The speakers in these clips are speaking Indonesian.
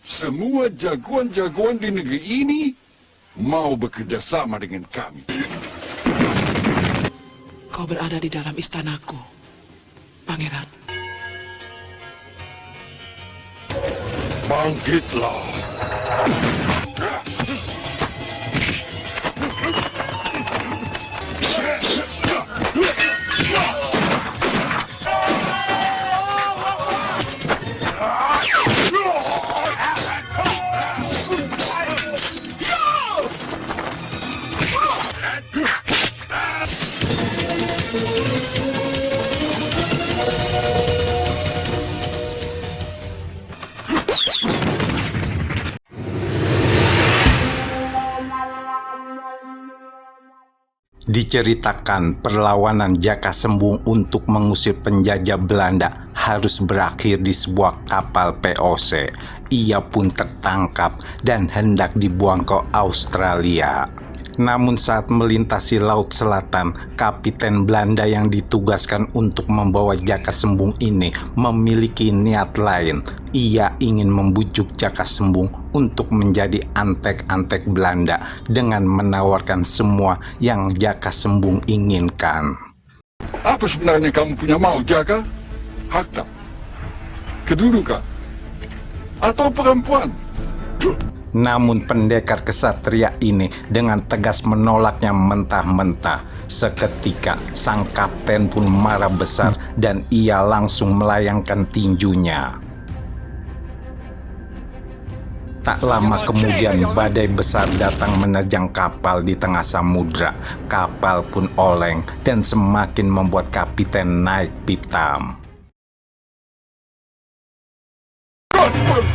Semua jagoan-jagoan di negeri ini mau bekerja sama dengan kami. Kau berada di dalam istanaku, Pangeran. Bangkitlah. Diceritakan perlawanan Jaka Sembung untuk mengusir penjajah Belanda harus berakhir di sebuah kapal POC. Ia pun tertangkap dan hendak dibuang ke Australia. Namun saat melintasi Laut Selatan, kapiten Belanda yang ditugaskan untuk membawa Jaka Sembung ini memiliki niat lain. Ia ingin membujuk Jaka Sembung untuk menjadi antek-antek Belanda dengan menawarkan semua yang Jaka Sembung inginkan. Apa sebenarnya kamu punya mau, Jaka? Harta? Kedudukan? Atau perempuan? Namun pendekar kesatria ini dengan tegas menolaknya mentah-mentah. Seketika sang kapten pun marah besar dan ia langsung melayangkan tinjunya. Tak lama kemudian badai besar datang menerjang kapal di tengah samudra. Kapal pun oleng dan semakin membuat kapiten naik pitam.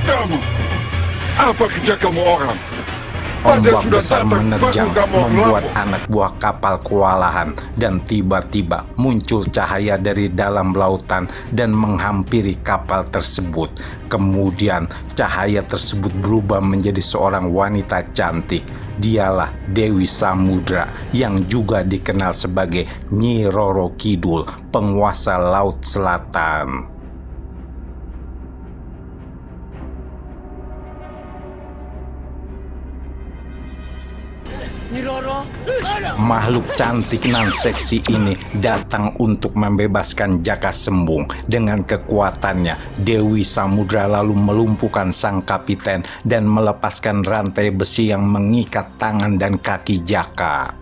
Kamu! Apa kerja kamu orang? Ombak besar menerjang membuat anak buah kapal kewalahan dan tiba-tiba muncul cahaya dari dalam lautan dan menghampiri kapal tersebut. Kemudian cahaya tersebut berubah menjadi seorang wanita cantik. Dialah Dewi Samudra yang juga dikenal sebagai Nyi Roro Kidul, penguasa Laut Selatan. Makhluk cantik nan seksi ini datang untuk membebaskan Jaka Sembung. Dengan kekuatannya, Dewi Samudra lalu melumpuhkan sang kapiten dan melepaskan rantai besi yang mengikat tangan dan kaki Jaka.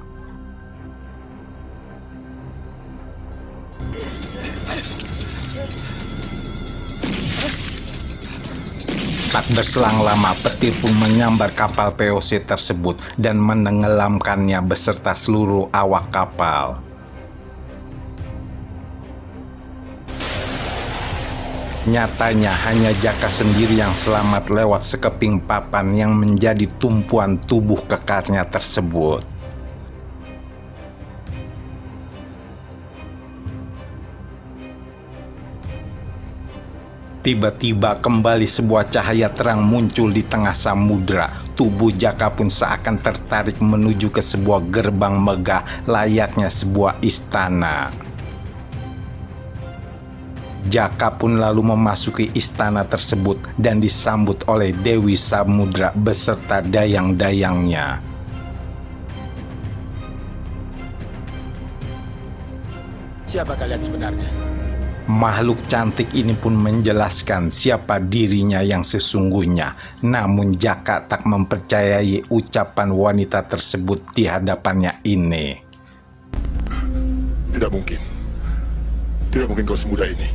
Tak berselang lama, petir pun menyambar kapal POC tersebut dan menenggelamkannya beserta seluruh awak kapal. Nyatanya hanya Jaka sendiri yang selamat lewat sekeping papan yang menjadi tumpuan tubuh kekarnya tersebut. Tiba-tiba kembali sebuah cahaya terang muncul di tengah samudra. Tubuh Jaka pun seakan tertarik menuju ke sebuah gerbang megah layaknya sebuah istana. Jaka pun lalu memasuki istana tersebut dan disambut oleh Dewi Samudra beserta dayang-dayangnya. Siapa kalian sebenarnya? Makhluk cantik ini pun menjelaskan siapa dirinya yang sesungguhnya. Namun Jaka tak mempercayai ucapan wanita tersebut di hadapannya ini. Tidak mungkin. Tidak mungkin kau semudah ini.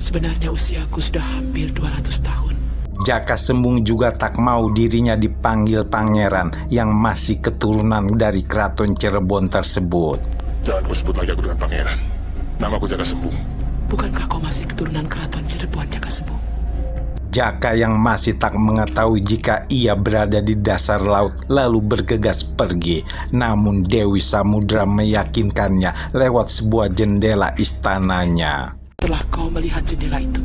Sebenarnya usiaku sudah hampir 200 tahun. Jaka Sembung juga tak mau dirinya dipanggil pangeran yang masih keturunan dari keraton Cirebon tersebut. Jangan kau sebut lagi aku dengan pangeran. Namaku Jaka Sembung. Bukankah kau masih keturunan keraton Cirebon, Jaka Sembung? Jaka yang masih tak mengetahui jika ia berada di dasar laut lalu bergegas pergi. Namun Dewi Samudra meyakinkannya lewat sebuah jendela istananya. Setelah kau melihat jendela itu,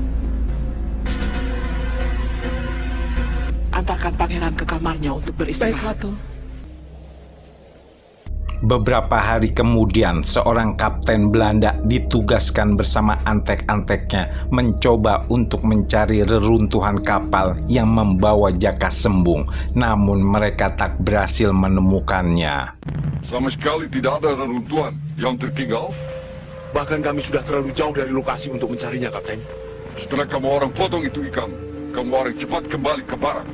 antarkan pangeran ke kamarnya untuk beristirahat. Beberapa hari kemudian, seorang kapten Kapten Belanda ditugaskan bersama antek-anteknya mencoba untuk mencari reruntuhan kapal yang membawa Jaka Sembung, namun mereka tak berhasil menemukannya. Sama sekali tidak ada reruntuhan yang tertinggal. Bahkan kami sudah terlalu jauh dari lokasi untuk mencarinya, Kapten. Setelah kamu orang potong itu ikan, kamu orang cepat kembali ke barat,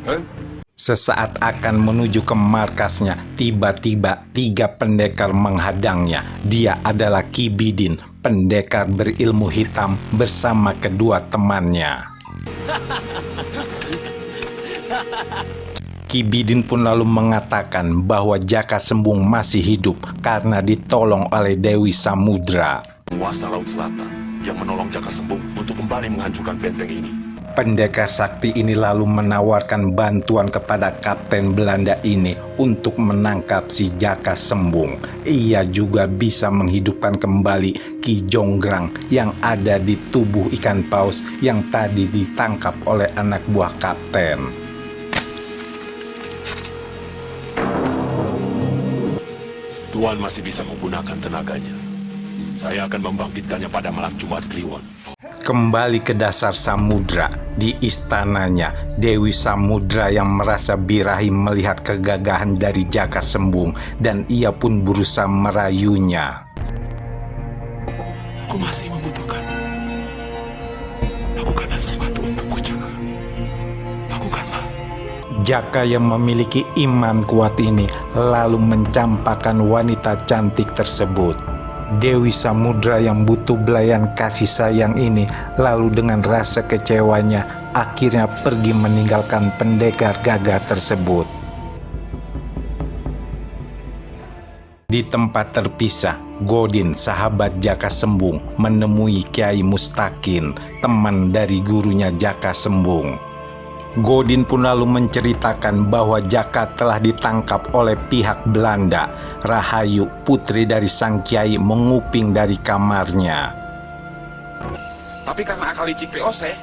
Sesaat akan menuju ke markasnya, tiba-tiba 3 pendekar menghadangnya. Dia adalah Ki Bidin, pendekar berilmu hitam bersama kedua temannya. Ki Bidin pun lalu mengatakan bahwa Jaka Sembung masih hidup karena ditolong oleh Dewi Samudra. Penguasa Laut Selatan yang menolong Jaka Sembung untuk kembali menghancurkan benteng ini. Pendekar sakti ini lalu menawarkan bantuan kepada Kapten Belanda ini untuk menangkap si Jaka Sembung. Ia juga bisa menghidupkan kembali Ki Jonggrang yang ada di tubuh ikan paus yang tadi ditangkap oleh anak buah kapten. Tuan masih bisa menggunakan tenaganya. Saya akan membangkitkannya pada malam Jumat Kliwon. Kembali ke dasar samudra, di istananya, Dewi Samudra yang merasa birahi melihat kegagahan dari Jaka Sembung dan ia pun berusaha merayunya. Aku masih membutuhkan. Lakukanlah sesuatu untukku, Jaka. Lakukanlah. Jaka yang memiliki iman kuat ini lalu mencampakkan wanita cantik tersebut. Dewi Samudra yang butuh belayan kasih sayang ini lalu dengan rasa kecewanya akhirnya pergi meninggalkan pendekar gagah tersebut. Di tempat terpisah, Godin, sahabat Jaka Sembung, menemui Kiai Mustakin, teman dari gurunya Jaka Sembung. Godin pun lalu menceritakan bahwa Jaka telah ditangkap oleh pihak Belanda. Rahayu, putri dari sang kiai, menguping dari kamarnya. Tapi karena akal licik VOC,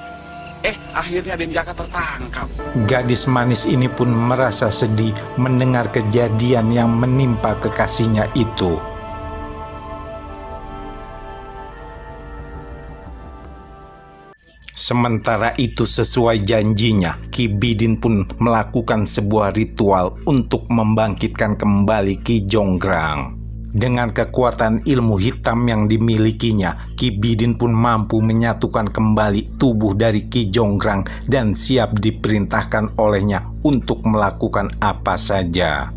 akhirnya Den Jaka tertangkap. Gadis manis ini pun merasa sedih mendengar kejadian yang menimpa kekasihnya itu. Sementara itu sesuai janjinya, Ki Bidin pun melakukan sebuah ritual untuk membangkitkan kembali Ki Jonggrang. Dengan kekuatan ilmu hitam yang dimilikinya, Ki Bidin pun mampu menyatukan kembali tubuh dari Ki Jonggrang dan siap diperintahkan olehnya untuk melakukan apa saja.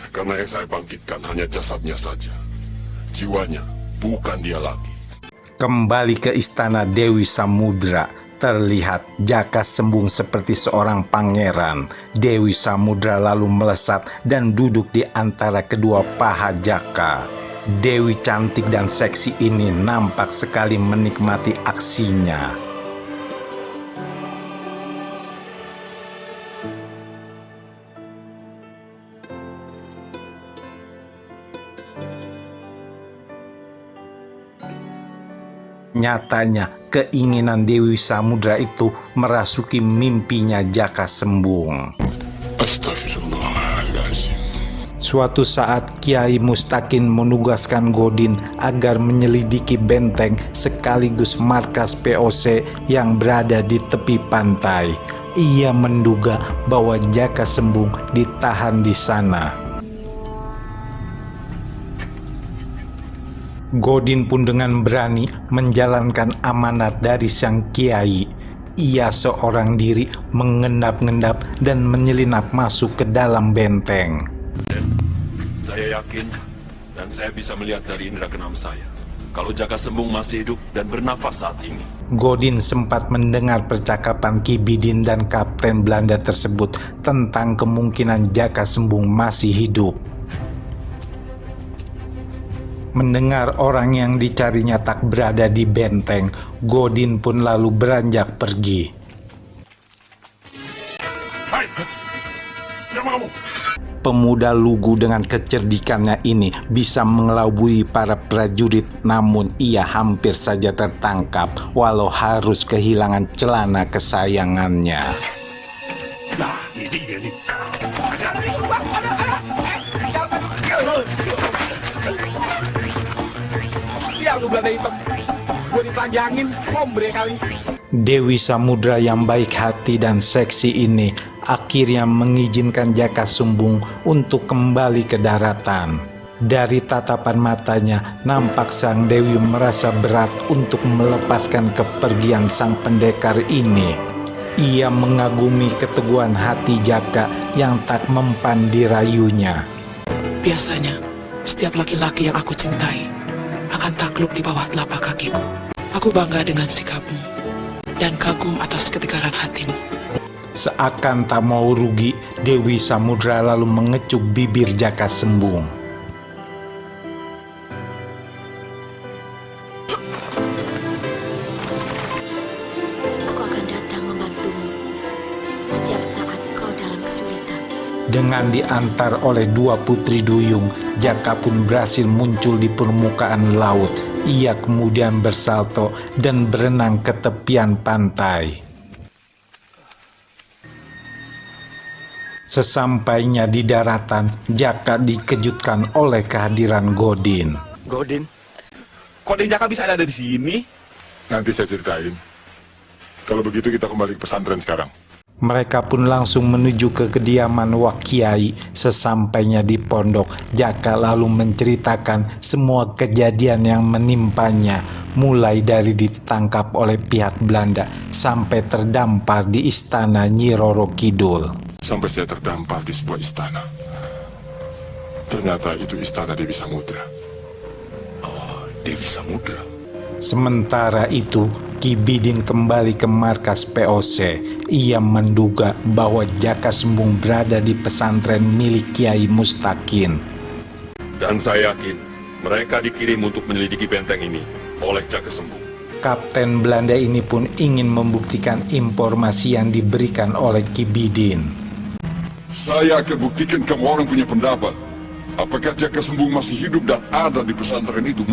Karena yang saya bangkitkan hanya jasadnya saja. Jiwanya, bukan dia lagi. Kembali ke istana Dewi Samudra, terlihat Jaka Sembung seperti seorang pangeran. Dewi Samudra lalu melesat dan duduk di antara kedua paha Jaka. Dewi cantik dan seksi ini nampak sekali menikmati aksinya. Nyatanya, keinginan Dewi Samudra itu merasuki mimpinya Jaka Sembung. Astagfirullahaladzim. Suatu saat Kiai Mustakin menugaskan Godin agar menyelidiki benteng sekaligus markas VOC yang berada di tepi pantai. Ia menduga bahwa Jaka Sembung ditahan di sana. Godin pun dengan berani menjalankan amanat dari sang kiai. Ia seorang diri mengendap-endap dan menyelinap masuk ke dalam benteng. Saya yakin dan saya bisa melihat dari indera keenam saya kalau Jaka Sembung masih hidup dan bernafas saat ini. Godin sempat mendengar percakapan Ki Bidin dan Kapten Belanda tersebut tentang kemungkinan Jaka Sembung masih hidup. Mendengar orang yang dicarinya tak berada di benteng, Godin pun lalu beranjak pergi. Hai, siapa kamu? Pemuda lugu dengan kecerdikannya ini bisa mengelabui para prajurit, namun ia hampir saja tertangkap walau harus kehilangan celana kesayangannya. Nah, ini dia nih. Siap lu Belanda hitam. Gue ditelanjangin, ombre kali. Dewi Samudra yang baik hati dan seksi ini akhirnya mengizinkan Jaka Sembung untuk kembali ke daratan. Dari tatapan matanya, nampak sang Dewi merasa berat untuk melepaskan kepergian sang pendekar ini. Ia mengagumi keteguhan hati Jaka yang tak mempan dirayunya. Biasanya, setiap laki-laki yang aku cintai akan takluk di bawah telapak kakiku. Aku bangga dengan sikapmu dan kagum atas ketegaran hatimu. Seakan tak mau rugi, Dewi Samudra lalu mengecup bibir Jaka Sembung. Aku akan datang membantumu setiap saat kau dalam kesulitan. Dengan diantar oleh dua putri duyung, Jaka pun berhasil muncul di permukaan laut. Ia kemudian bersalto dan berenang ke tepian pantai. Sesampainya di daratan, Jaka dikejutkan oleh kehadiran Godin. Godin? Kok Den Jaka bisa ada di sini? Nanti saya ceritain. Kalau begitu kita kembali ke pesantren sekarang. Mereka pun langsung menuju ke kediaman Wak Kiai. Sesampainya di pondok, Jaka lalu menceritakan semua kejadian yang menimpanya, mulai dari ditangkap oleh pihak Belanda sampai terdampar di istana Nyi Roro Kidul. Sampai saya terdampar di sebuah istana. Ternyata itu istana Dewi Samudra. Oh, Dewi Samudra. Sementara itu, Ki Bidin kembali ke markas POC. Ia menduga bahwa Jaka Sembung berada di pesantren milik Kiai Mustakin. Dan saya yakin mereka dikirim untuk menyelidiki benteng ini oleh Jaka Sembung. Kapten Belanda ini pun ingin membuktikan informasi yang diberikan oleh Ki Bidin. Saya akan buktikan kamu orang punya pendapat. Apakah Jaka Sembung masih hidup dan ada di pesantren itu?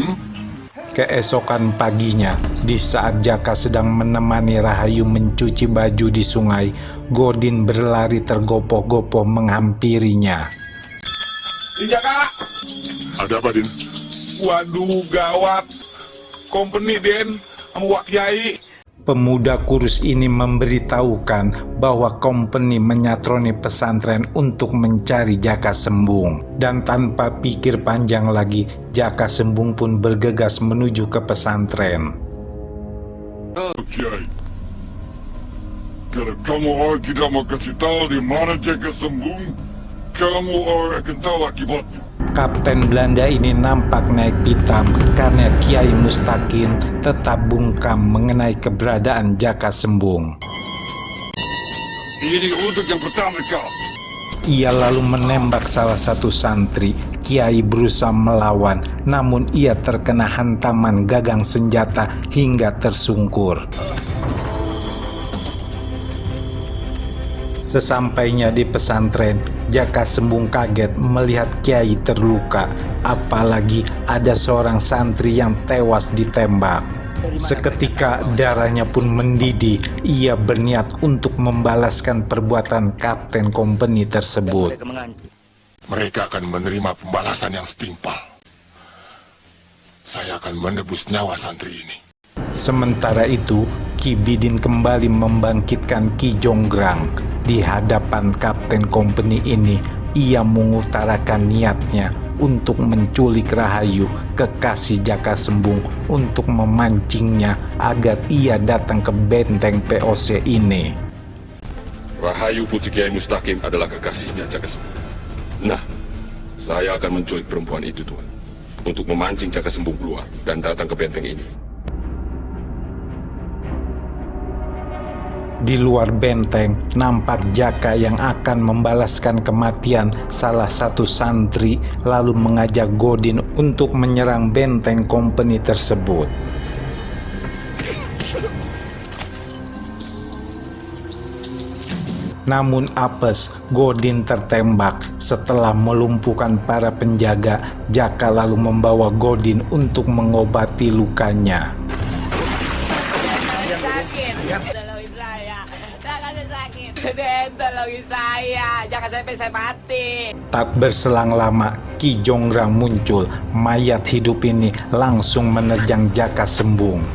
Keesokan paginya, di saat Jaka sedang menemani Rahayu mencuci baju di sungai, Godin berlari tergopoh-gopoh menghampirinya. Den Jaka! Ada apa, Din? Waduh, gawat. Company, Den, sama Wak Kiai. Pemuda kurus ini memberitahukan bahwa company menyatroni pesantren untuk mencari Jaka Sembung. Dan tanpa pikir panjang lagi, Jaka Sembung pun bergegas menuju ke pesantren. Kiai, kalau kamu orang tidak mau kasih tahu di mana Jaka Sembung, kamu orang akan tahu akibatnya. Kapten Belanda ini nampak naik pitam karena Kiai Mustakin tetap bungkam mengenai keberadaan Jaka Sembung. Ini untuk yang pertama kau. Ia lalu menembak salah satu santri. Kiai berusaha melawan, namun ia terkena hantaman gagang senjata hingga tersungkur. Sesampainya di pesantren, Jaka Sembung kaget melihat Kiai terluka, apalagi ada seorang santri yang tewas ditembak. Seketika darahnya pun mendidih. Ia berniat untuk membalaskan perbuatan kapten company tersebut. Mereka akan menerima pembalasan yang setimpal. Saya akan menebus nyawa santri ini. Sementara itu, Ki Bidin kembali membangkitkan Ki Jonggrang. Di hadapan kapten company ini, ia mengutarakan niatnya untuk menculik Rahayu, kekasih Jaka Sembung, untuk memancingnya agar ia datang ke benteng POC ini. Rahayu Putri Kiai Mustakim adalah kekasihnya Jaka Sembung. Nah, saya akan menculik perempuan itu, Tuan, untuk memancing Jaka Sembung keluar dan datang ke benteng ini. Di luar benteng, nampak Jaka yang akan membalaskan kematian salah satu santri, lalu mengajak Godin untuk menyerang benteng company tersebut. Namun apes, Godin tertembak. Setelah melumpuhkan para penjaga, Jaka lalu membawa Godin untuk mengobati lukanya. Den, tolongin saya. Jangan sampai saya mati. Tak berselang lama, Ki Jonggrang muncul. Mayat hidup ini langsung menerjang Jaka Sembung.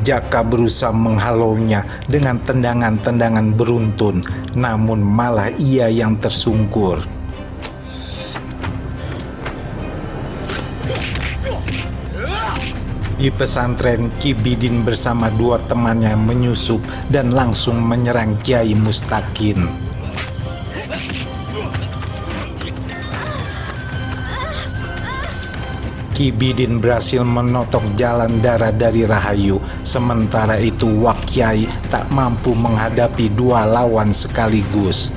Jaka berusaha menghalaunya dengan tendangan-tendangan beruntun, namun malah ia yang tersungkur. Di pesantren, Ki Bidin bersama dua temannya menyusup dan langsung menyerang Kiai Mustakin. Ki Bidin berhasil menotok jalan darah dari Rahayu. Sementara itu Wak Kiai tak mampu menghadapi dua lawan sekaligus.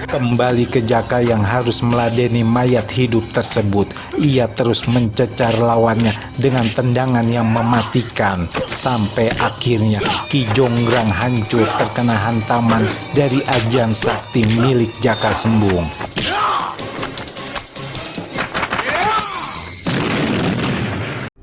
Kembali ke Jaka yang harus meladeni mayat hidup tersebut. Ia terus mencecar lawannya dengan tendangan yang mematikan. Sampai akhirnya Ki Jonggrang hancur terkena hantaman dari ajian sakti milik Jaka Sembung.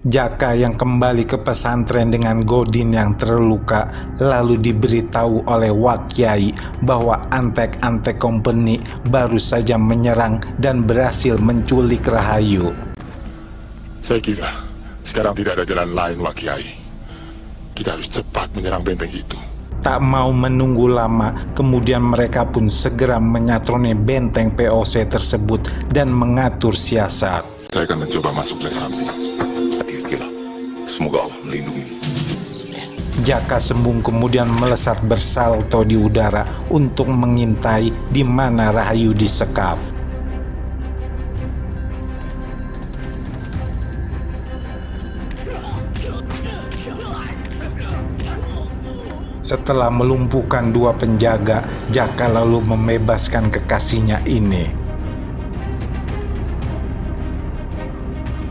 Jaka yang kembali ke pesantren dengan Godin yang terluka lalu diberitahu oleh Wak Kiai bahwa antek-antek company baru saja menyerang dan berhasil menculik Rahayu. Saya kira sekarang tidak ada jalan lain, Wak Kiai. Kita harus cepat menyerang benteng itu. Tak mau menunggu lama, kemudian mereka pun segera menyatroni benteng POC tersebut dan mengatur siasat. Saya akan mencoba masuk dari samping. Semoga Allah melindungi. Jaka Sembung kemudian melesat bersalto di udara untuk mengintai di mana Rahayu disekap. Setelah melumpuhkan dua penjaga, Jaka lalu membebaskan kekasihnya ini.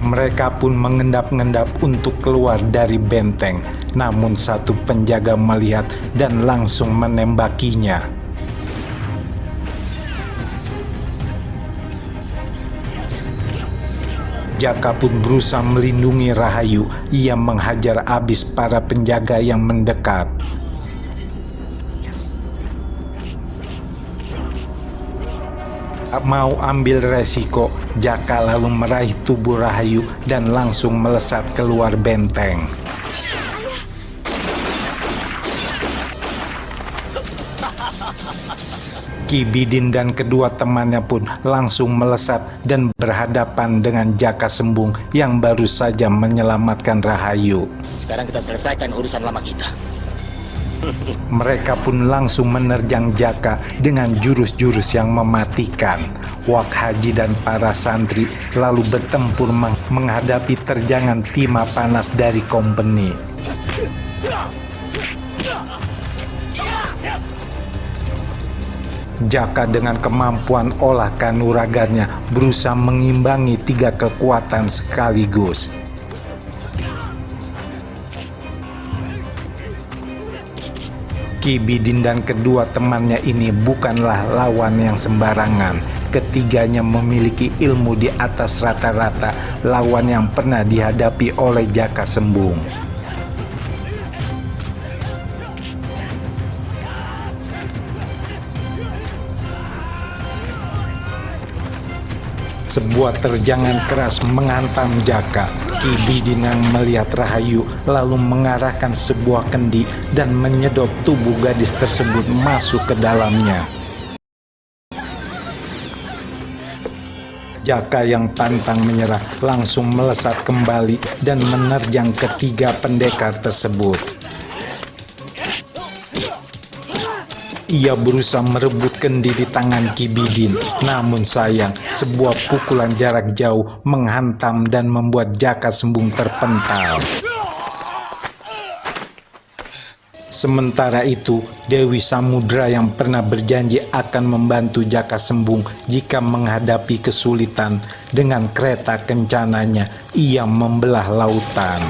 Mereka pun mengendap-endap untuk keluar dari benteng, namun satu penjaga melihat dan langsung menembakinya. Jaka pun berusaha melindungi Rahayu. Ia menghajar habis para penjaga yang mendekat. Tak mau ambil resiko, Jaka lalu meraih tubuh Rahayu dan langsung melesat keluar benteng. Ki Bidin dan kedua temannya pun langsung melesat dan berhadapan dengan Jaka Sembung yang baru saja menyelamatkan Rahayu. Sekarang kita selesaikan urusan lama kita. Mereka pun langsung menerjang Jaka dengan jurus-jurus yang mematikan. Wak Haji dan para santri lalu bertempur menghadapi terjangan timah panas dari company. Jaka dengan kemampuan olah kanuraganya berusaha mengimbangi tiga kekuatan sekaligus. Ki Bidin dan kedua temannya ini bukanlah lawan yang sembarangan. Ketiganya memiliki ilmu di atas rata-rata lawan yang pernah dihadapi oleh Jaka Sembung. Sebuah terjangan keras menghantam Jaka. Ki Bidin yang melihat Rahayu lalu mengarahkan sebuah kendi dan menyedot tubuh gadis tersebut masuk ke dalamnya. Jaka yang pantang menyerah langsung melesat kembali dan menerjang ketiga pendekar tersebut. Ia berusaha merebut kendi di tangan Ki Bidin, namun sayang sebuah pukulan jarak jauh menghantam dan membuat Jaka Sembung terpental. Sementara itu, Dewi Samudra yang pernah berjanji akan membantu Jaka Sembung jika menghadapi kesulitan, dengan kereta kencananya ia membelah lautan.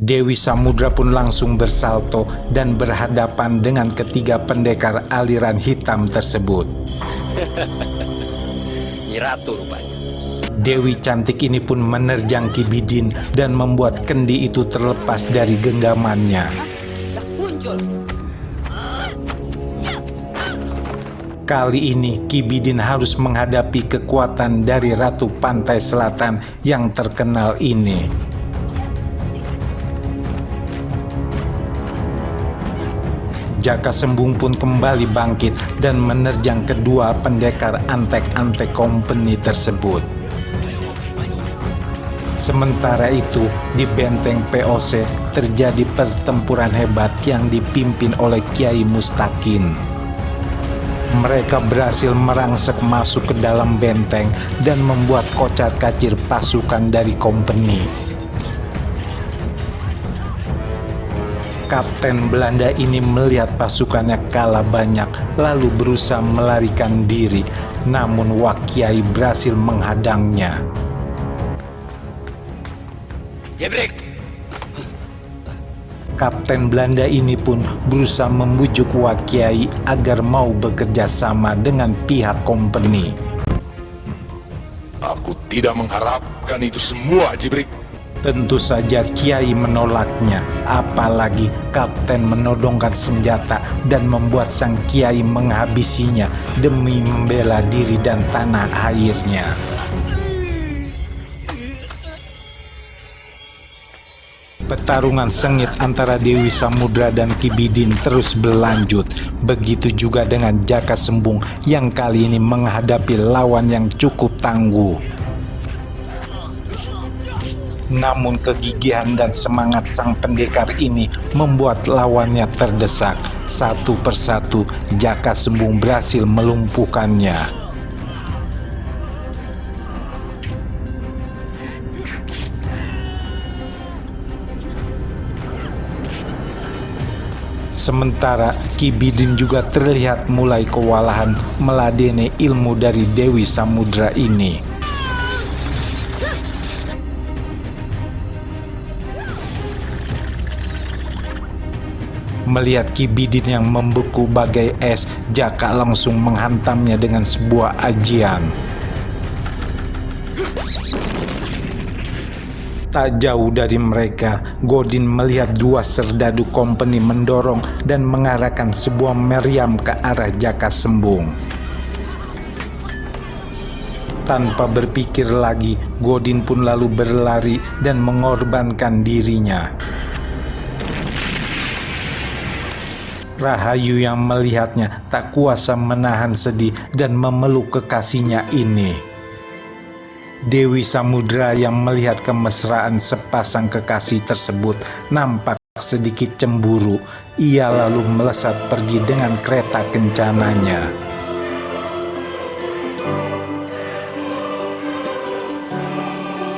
Dewi Samudra pun langsung bersalto dan berhadapan dengan ketiga pendekar aliran hitam tersebut. Nyi Ratu rupanya. Dewi cantik ini pun menerjang Ki Bidin dan membuat kendi itu terlepas dari genggamannya. Kali ini Ki Bidin harus menghadapi kekuatan dari Ratu Pantai Selatan yang terkenal ini. Jaka Sembung pun kembali bangkit dan menerjang kedua pendekar antek-antek company tersebut. Sementara itu, di benteng POC terjadi pertempuran hebat yang dipimpin oleh Kiai Mustakin. Mereka berhasil merangsek masuk ke dalam benteng dan membuat kocar-kacir pasukan dari company. Kapten Belanda ini melihat pasukannya kalah banyak lalu berusaha melarikan diri, namun Wak Kiai berhasil menghadangnya. Jebrek. Kapten Belanda ini pun berusaha membujuk Wak Kiai agar mau bekerja sama dengan pihak company. Aku tidak mengharapkan itu semua, Jibrik. Tentu saja Kiai menolaknya, apalagi Kapten menodongkan senjata dan membuat sang Kiai menghabisinya demi membela diri dan tanah airnya. Pertarungan sengit antara Dewi Samudra dan Ki Bidin terus berlanjut. Begitu juga dengan Jaka Sembung yang kali ini menghadapi lawan yang cukup tangguh. Namun kegigihan dan semangat sang pendekar ini membuat lawannya terdesak. Satu persatu Jaka Sembung berhasil melumpuhkannya. Sementara Ki Bidin juga terlihat mulai kewalahan meladeni ilmu dari Dewi Samudra ini. Melihat Ki Bidin yang membeku bagai es, Jaka langsung menghantamnya dengan sebuah ajian. Tak jauh dari mereka, Godin melihat dua serdadu company mendorong dan mengarahkan sebuah meriam ke arah Jaka Sembung. Tanpa berpikir lagi, Godin pun lalu berlari dan mengorbankan dirinya. Rahayu yang melihatnya tak kuasa menahan sedih dan memeluk kekasihnya ini. Dewi Samudra yang melihat kemesraan sepasang kekasih tersebut nampak sedikit cemburu. Ia lalu melesat pergi dengan kereta kencananya.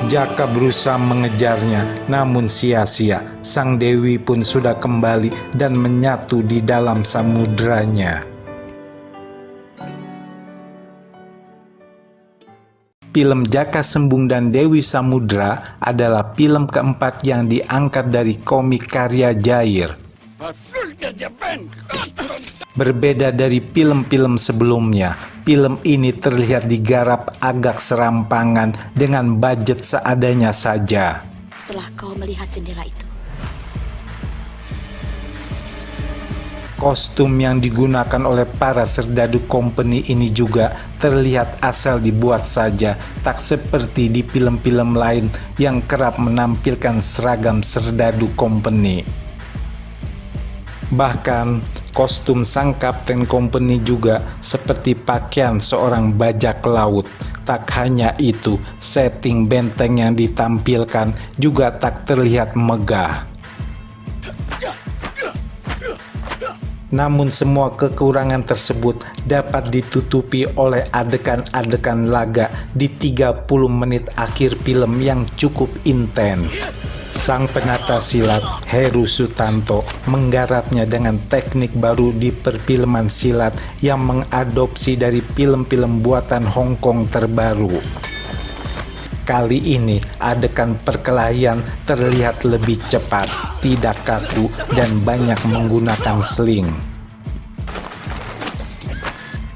Jaka berusaha mengejarnya, namun sia-sia. Sang Dewi pun sudah kembali dan menyatu di dalam samudranya. Film Jaka Sembung dan Dewi Samudra adalah film keempat yang diangkat dari komik karya Jair. Berbeda dari film-film sebelumnya, film ini terlihat digarap agak serampangan dengan budget seadanya saja. Setelah kau melihat jendela itu, Kostum yang digunakan oleh para serdadu company ini juga terlihat asal dibuat saja, tak seperti di film-film lain yang kerap menampilkan seragam serdadu company. Bahkan kostum sang kapten company juga seperti pakaian seorang bajak laut. Tak hanya itu, setting benteng yang ditampilkan juga tak terlihat megah. Namun semua kekurangan tersebut dapat ditutupi oleh adegan-adegan laga di 30 menit akhir film yang cukup intens. Sang penata silat Heru Sutanto menggarapnya dengan teknik baru di perfilman silat yang mengadopsi dari film-film buatan Hong Kong terbaru. Kali ini adegan perkelahian terlihat lebih cepat, tidak kaku, dan banyak menggunakan sling.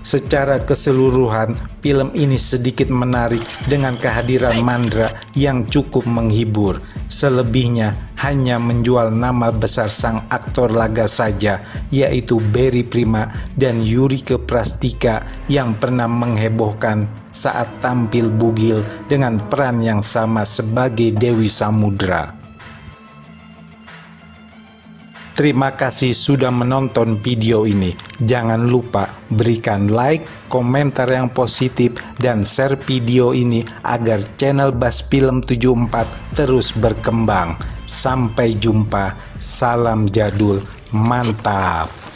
Secara keseluruhan, film ini sedikit menarik dengan kehadiran Mandra yang cukup menghibur. Selebihnya hanya menjual nama besar sang aktor laga saja, yaitu Barry Prima dan Yurike Prastika yang pernah menghebohkan saat tampil bugil dengan peran yang sama sebagai Dewi Samudra. Terima kasih sudah menonton video ini. Jangan lupa berikan like, komentar yang positif, dan share video ini agar channel Bas Film 74 terus berkembang. Sampai jumpa, salam jadul, mantap.